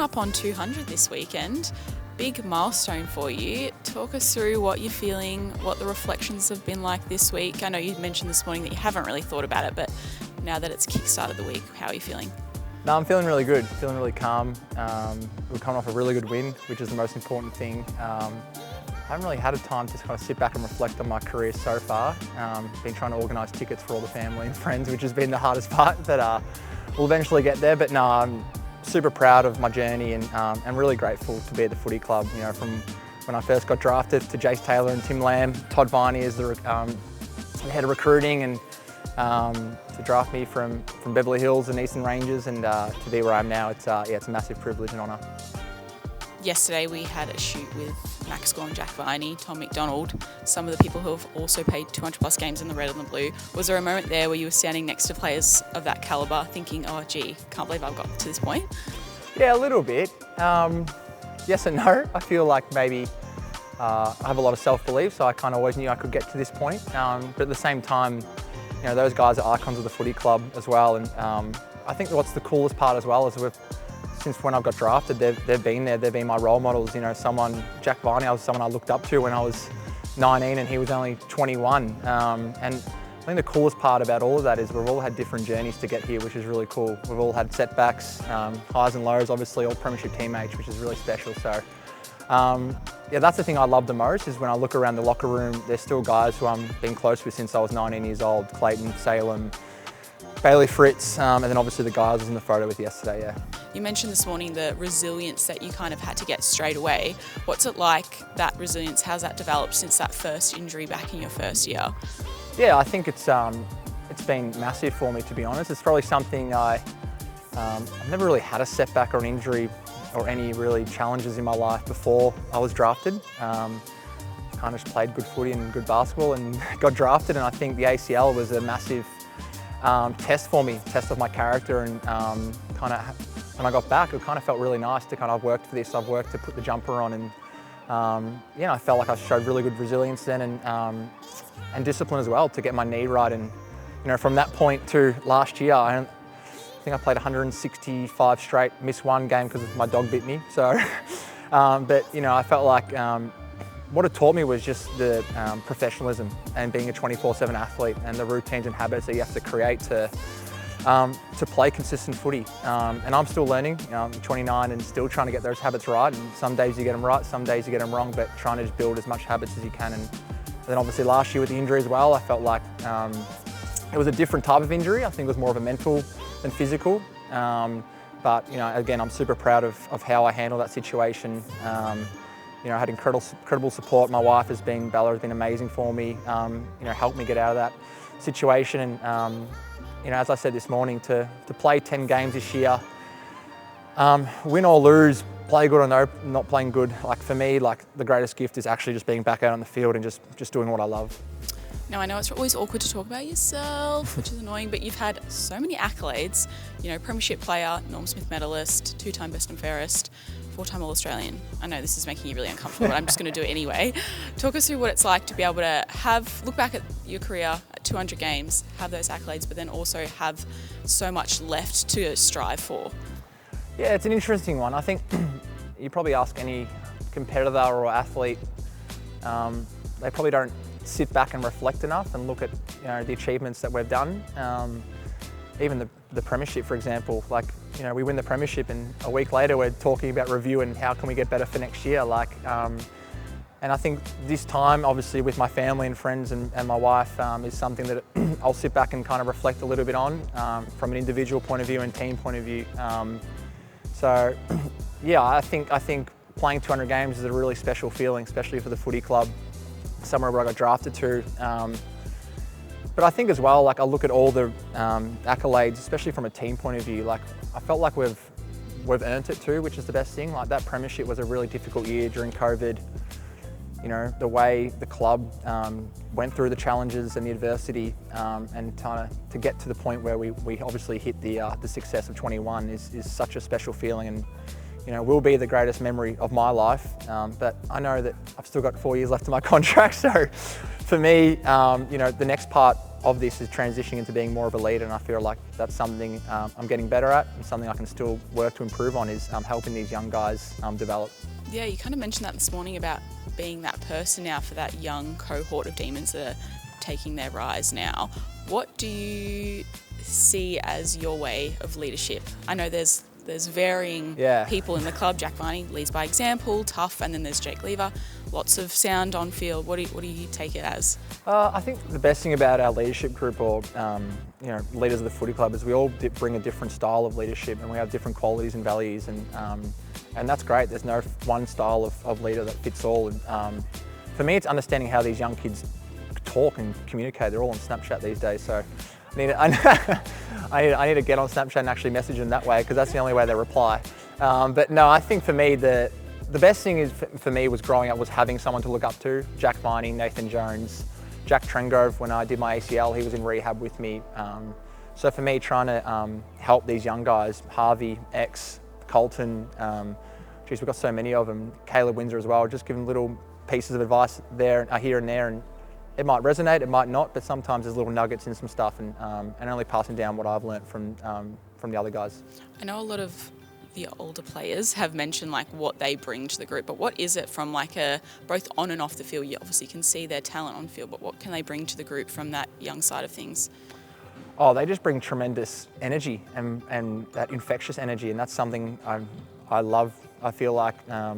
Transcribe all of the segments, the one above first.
up on 200 this weekend. Big milestone for you. Talk us through what you're feeling, what the reflections have been like this week. I know you mentioned this morning that you haven't really thought about it, but now that it's kick-started the week, how are you feeling? No, I'm feeling really good, feeling really calm. We're coming off a really good win, which is the most important thing. I haven't really had a time to kind of sit back and reflect on my career so far. Been trying to organise tickets for all the family and friends, which has been the hardest part, but we'll eventually get there. But no, I'm super proud of my journey and really grateful to be at the footy club. You know, from when I first got drafted to Jace Taylor and Tim Lamb, Todd Viney is the head of recruiting, and to draft me from Beverly Hills and Eastern Ranges, and to be where I am now, it's a massive privilege and honour. Yesterday we had a shoot with Max Gawn, Jack Viney, Tom McDonald, some of the people who have also played 200 plus games in the red and the blue. Was there a moment there where you were standing next to players of that calibre thinking, oh gee, can't believe I've got to this point? Yeah, a little bit. Yes and no. I feel like maybe I have a lot of self-belief, so I kind of always knew I could get to this point. But at the same time, you know, those guys are icons of the footy club as well. And I think what's the coolest part as well is since when I've got drafted, they've been there. They've been my role models. You know, Jack Viney, was someone I looked up to when I was 19 and he was only 21. And I think the coolest part about all of that is we've all had different journeys to get here, which is really cool. We've all had setbacks, highs and lows, obviously all premiership teammates, which is really special. So yeah, that's the thing I love the most, is when I look around the locker room, there's still guys who I've been close with since I was 19 years old. Clayton, Salem, Bailey Fritz, and then obviously the guys I was in the photo with yesterday, yeah. You mentioned this morning the resilience that you kind of had to get straight away. What's it like, that resilience? How's that developed since that first injury back in your first year? Yeah, I think it's been massive for me, to be honest. It's probably something I've never really had a setback or an injury or any really challenges in my life before I was drafted. Kind of just played good footy and good basketball and got drafted, and I think the ACL was a massive test for me, test of my character, and kind of when I got back, it kind of felt really nice to kind of, I've worked for this, I've worked to put the jumper on, and you know, I felt like I showed really good resilience then, and discipline as well to get my knee right. And you know, from that point to last year, I think I played 165 straight, missed one game because my dog bit me. So, but you know, I felt like what it taught me was just the professionalism and being a 24/7 athlete, and the routines and habits that you have to create to play consistent footy. And I'm still learning. You know, I'm 29 and still trying to get those habits right. And some days you get them right, some days you get them wrong, but trying to just build as much habits as you can. And then obviously last year with the injury as well, I felt like it was a different type of injury. I think it was more of a mental than physical. But you know, again, I'm super proud of how I handled that situation. You know, I had incredible support. My wife Bella has been amazing for me. You know, helped me get out of that situation. And you know, as I said this morning, to play 10 games this year, win or lose, play good or not playing good, like for me, like the greatest gift is actually just being back out on the field and just doing what I love. Now, I know it's always awkward to talk about yourself, which is annoying, but you've had so many accolades. You know, premiership player, Norm Smith medalist, 2-time best and fairest, 4-time All-Australian. I know this is making you really uncomfortable, but I'm just going to do it anyway. Talk us through what it's like to be able to look back at your career at 200 games, have those accolades, but then also have so much left to strive for. Yeah, it's an interesting one. I think you probably ask any competitor or athlete, they probably don't sit back and reflect enough and look at, you know, the achievements that we've done. Even the premiership, for example, like, you know, we win the premiership and a week later we're talking about review and how can we get better for next year. Like, and I think this time, obviously with my family and friends and my wife, is something that I'll sit back and kind of reflect a little bit on from an individual point of view and team point of view. So yeah, I think playing 200 games is a really special feeling, especially for the footy club, somewhere where I got drafted to. But I think as well, like I look at all the accolades, especially from a team point of view, like I felt like we've earned it too, which is the best thing. Like that premiership was a really difficult year during COVID. You know, the way the club went through the challenges and the adversity, and to get to the point where we obviously hit the success of 21 is such a special feeling. And will be the greatest memory of my life. But I know that I've still got 4 years left of my contract. So for me, the next part of this is transitioning into being more of a leader, and I feel like that's something I'm getting better at, and something I can still work to improve on is helping these young guys develop. Yeah, you kind of mentioned that this morning about being that person now for that young cohort of Demons that are taking their rise now. What do you see as your way of leadership? I know there's varying people in the club. Jack Viney leads by example, tough, and then there's Jake Lever. Lots of sound on field. What do you take it as? I think the best thing about our leadership group, or leaders of the footy club, is we all bring a different style of leadership, and we have different qualities and values, and that's great. There's no one style of leader that fits all. And for me, it's understanding how these young kids talk and communicate. They're all on Snapchat these days, so I need to get on Snapchat and actually message them that way, because that's the only way they reply. But no, I think for me, the best thing is for me was growing up was having someone to look up to. Jack Viney, Nathan Jones, Jack Trengrove. When I did my ACL, he was in rehab with me. So for me, trying to help these young guys, Harvey, X, Colton, we've got so many of them, Caleb Windsor as well, just giving little pieces of advice there, here and there, and it might resonate, it might not, but sometimes there's little nuggets in some stuff, and only passing down what I've learnt from the other guys. I know a lot of the older players have mentioned like what they bring to the group, but what is it from like both on and off the field? You obviously can see their talent on field, but what can they bring to the group from that young side of things? Oh, they just bring tremendous energy and that infectious energy, and that's something I love. I feel like I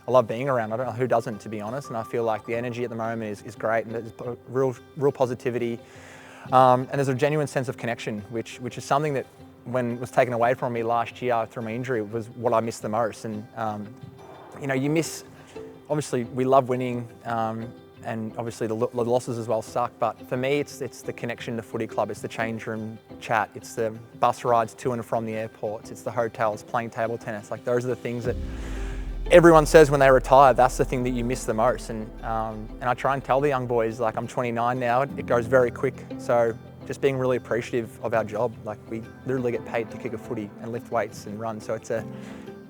love being around. I don't know who doesn't, to be honest, and I feel like the energy at the moment is great, and there's real positivity, and there's a genuine sense of connection, which is something that, when it was taken away from me last year through my injury, was what I missed the most. And you miss, obviously we love winning, and obviously the losses as well suck, but for me it's the connection in the footy club, it's the change room chat, it's the bus rides to and from the airports, it's the hotels, playing table tennis. Like, those are the things that everyone says when they retire, that's the thing that you miss the most. And I try and tell the young boys, like, I'm 29 now, it goes very quick, so just being really appreciative of our job. Like, we literally get paid to kick a footy and lift weights and run, so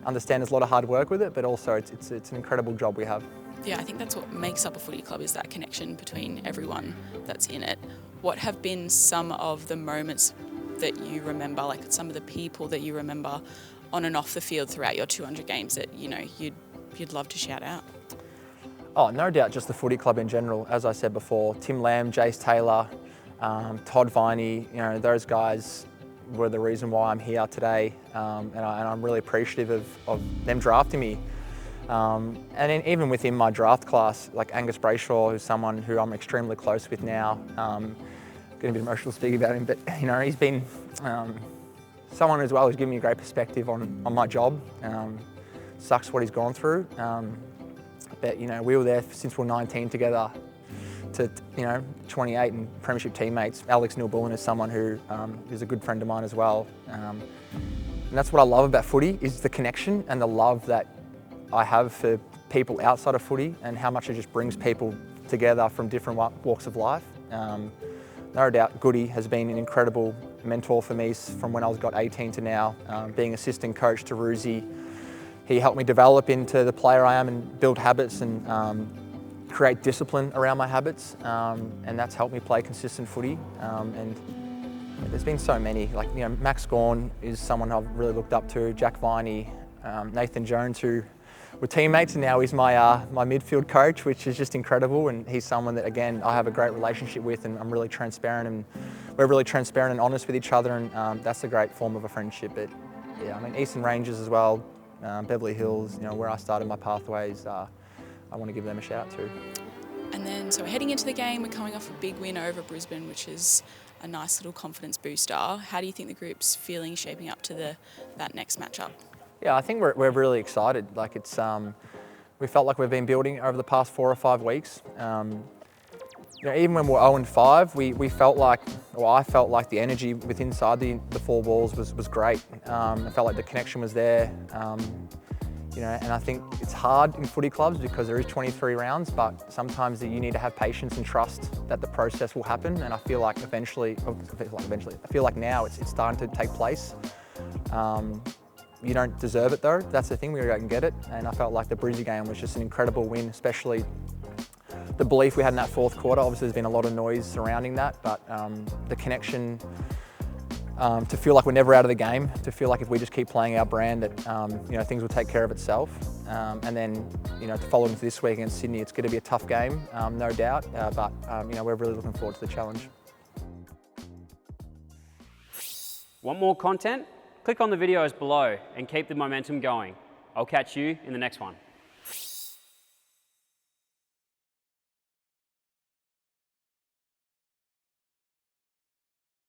understand there's a lot of hard work with it, but also it's an incredible job we have. Yeah, I think that's what makes up a footy club, is that connection between everyone that's in it. What have been some of the moments that you remember, like some of the people that you remember on and off the field throughout your 200 games that you'd love to shout out? Oh, no doubt, just the footy club in general. As I said before, Tim Lamb, Jace Taylor, Todd Viney, those guys were the reason why I'm here today, and I'm really appreciative of them drafting me. And then even within my draft class, like Angus Brayshaw, who's someone who I'm extremely close with now, getting a bit emotional speaking about him, but he's been someone as well who's given me a great perspective on my job. Sucks what he's gone through, but we were there since we were 19 together to 28 and premiership teammates. Alex Neil-Bullen is someone who is a good friend of mine as well, and that's what I love about footy, is the connection and the love that I have for people outside of footy, and how much it just brings people together from different walks of life. No doubt Goody has been an incredible mentor for me from when I got 18 to now, being assistant coach to Roosie. He helped me develop into the player I am and build habits and create discipline around my habits, and that's helped me play consistent footy. And there's been so many, like Max Gawn is someone I've really looked up to, Jack Viney, Nathan Jones, who were teammates, and now he's my midfield coach, which is just incredible. And he's someone that, again, I have a great relationship with, and I'm really transparent, and we're really transparent and honest with each other, and that's a great form of a friendship. But yeah, Eastern Rangers as well, Beverly Hills, where I started my pathways, I want to give them a shout out too. And then, so we're heading into the game, we're coming off a big win over Brisbane, which is a nice little confidence booster. How do you think the group's feeling shaping up to that next matchup? Yeah, I think we're really excited. Like, it's we felt like we've been building over the past 4 or 5 weeks. Even when we're 0-5, we felt like, or I felt like the energy within inside the 4 walls was great. I felt like the connection was there. And I think it's hard in footy clubs because there is 23 rounds, but sometimes you need to have patience and trust that the process will happen. And I feel like I feel like now it's starting to take place. you don't deserve it though. That's the thing, we gotta go out and get it. And I felt like the Brizzy game was just an incredible win, especially the belief we had in that fourth quarter. Obviously there's been a lot of noise surrounding that, but the connection, to feel like we're never out of the game, to feel like if we just keep playing our brand that things will take care of itself. And then to follow into this week against Sydney, it's going to be a tough game, no doubt, but we're really looking forward to the challenge. Want more content? Click on the videos below and keep the momentum going. I'll catch you in the next one.